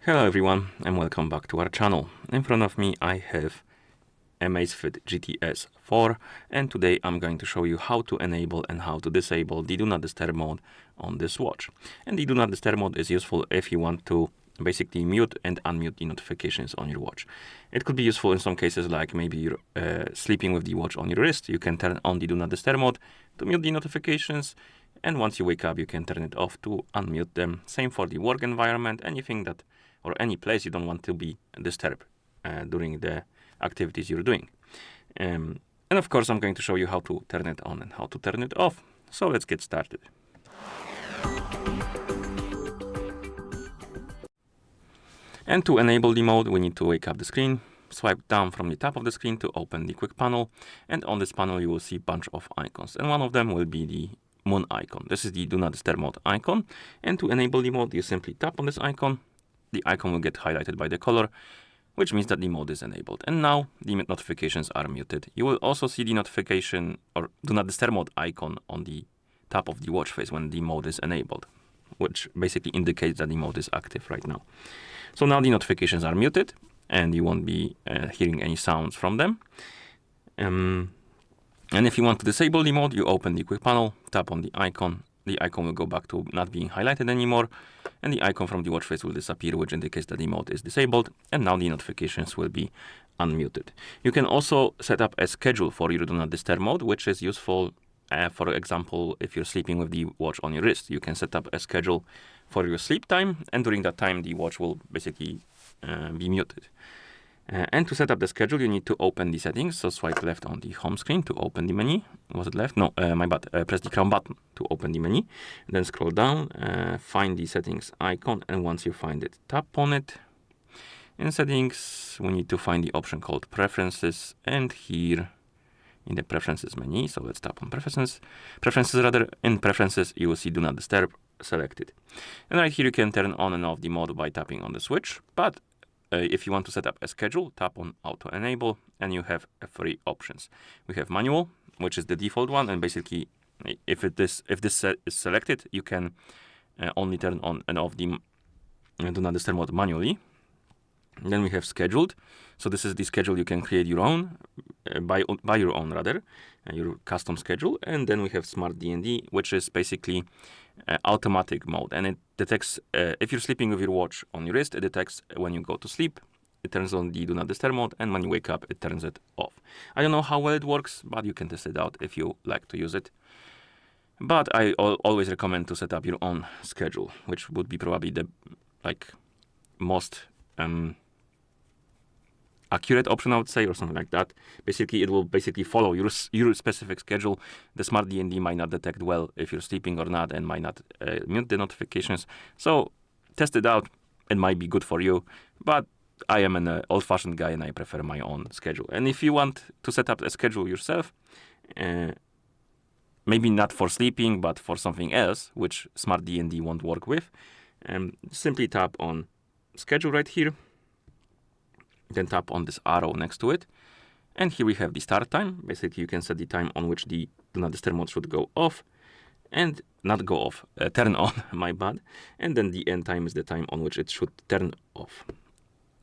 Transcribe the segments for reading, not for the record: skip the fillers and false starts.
Hello everyone and welcome back to our channel. In front of me I have AMAZFIT GTS 4 and today I'm going to show you how to enable and how to disable the Do Not Disturb mode on this watch. And the Do Not Disturb mode is useful if you want to basically mute and unmute the notifications on your watch. It could be useful in some cases, like maybe you're sleeping with the watch on your wrist. You can turn on the Do Not Disturb mode to mute the notifications, and once you wake up you can turn it off to unmute them. Same for the work environment, anything that or any place you don't want to be disturbed during the activities you're doing. And of course I'm going to show you how to turn it on and how to turn it off. So let's get started. And to enable the mode, we need to wake up the screen, swipe down from the top of the screen to open the quick panel, and on this panel you will see a bunch of icons, and one of them will be the moon icon. This is the Do Not Disturb mode icon, and to enable the mode you simply tap on this icon. The icon will get highlighted by the color, which means that the mode is enabled, and now the notifications are muted. You will also see the notification or Do Not Disturb mode icon on the top of the watch face when the mode is enabled, which basically indicates that the mode is active right now. So now the notifications are muted and you won't be hearing any sounds from them. And if you want to disable the mode, you open the quick panel, tap on the icon. The icon will go back to not being highlighted anymore, and the icon from the watch face will disappear, which indicates that the mode is disabled, and now the notifications will be unmuted. You can also set up a schedule for your Do Not Disturb mode, which is useful. For example, if you're sleeping with the watch on your wrist, you can set up a schedule for your sleep time, and during that time the watch will basically be muted. And to set up the schedule, you need to open the settings. So swipe left on the home screen to open the menu. Was it left? No, my bad. Press the crown button to open the menu. Then scroll down, find the settings icon, and once you find it, tap on it. In settings, we need to find the option called preferences, and here in the preferences menu, so let's tap on preferences. In preferences, you will see Do Not Disturb selected. And right here you can turn on and off the mode by tapping on the switch, but if you want to set up a schedule, tap on Auto Enable, and you have three options. We have Manual, which is the default one, and basically, if this is selected, you can only turn on and off the Do Not Disturb mode manually. And then we have Scheduled. So this is the schedule you can create your own, by your own rather, your custom schedule. And then we have Smart DND, which is basically automatic mode, and it detects if you're sleeping with your watch on your wrist, it detects when you go to sleep, it turns on the Do Not Disturb mode, and when you wake up, it turns it off. I don't know how well it works, but you can test it out if you like to use it. But I always recommend to set up your own schedule, which would be probably the most accurate option, I would say, or something like that. Basically, it will follow your specific schedule. The Smart DND might not detect well if you're sleeping or not, and might not mute the notifications. So test it out. It might be good for you, but I am an old-fashioned guy and I prefer my own schedule. And if you want to set up a schedule yourself, maybe not for sleeping, but for something else, which Smart DND won't work with, simply tap on Schedule right here. Then tap on this arrow next to it, and here we have the start time. Basically, you can set the time on which the Do Not Disturb mode should go off, and not go off, turn on, my bad. And then the end time is the time on which it should turn off.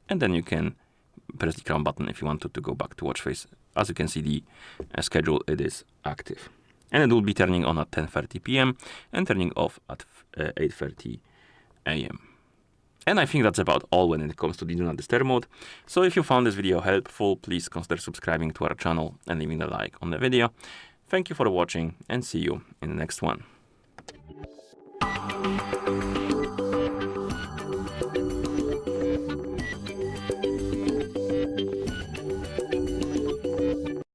And then you can press the crown button if you wanted to go back to watch face. As you can see, the schedule, it is active. And it will be turning on at 10:30 p.m. and turning off at 8:30 a.m. And I think that's about all when it comes to the Do Not Disturb mode. So if you found this video helpful, please consider subscribing to our channel and leaving a like on the video. Thank you for watching, and see you in the next one.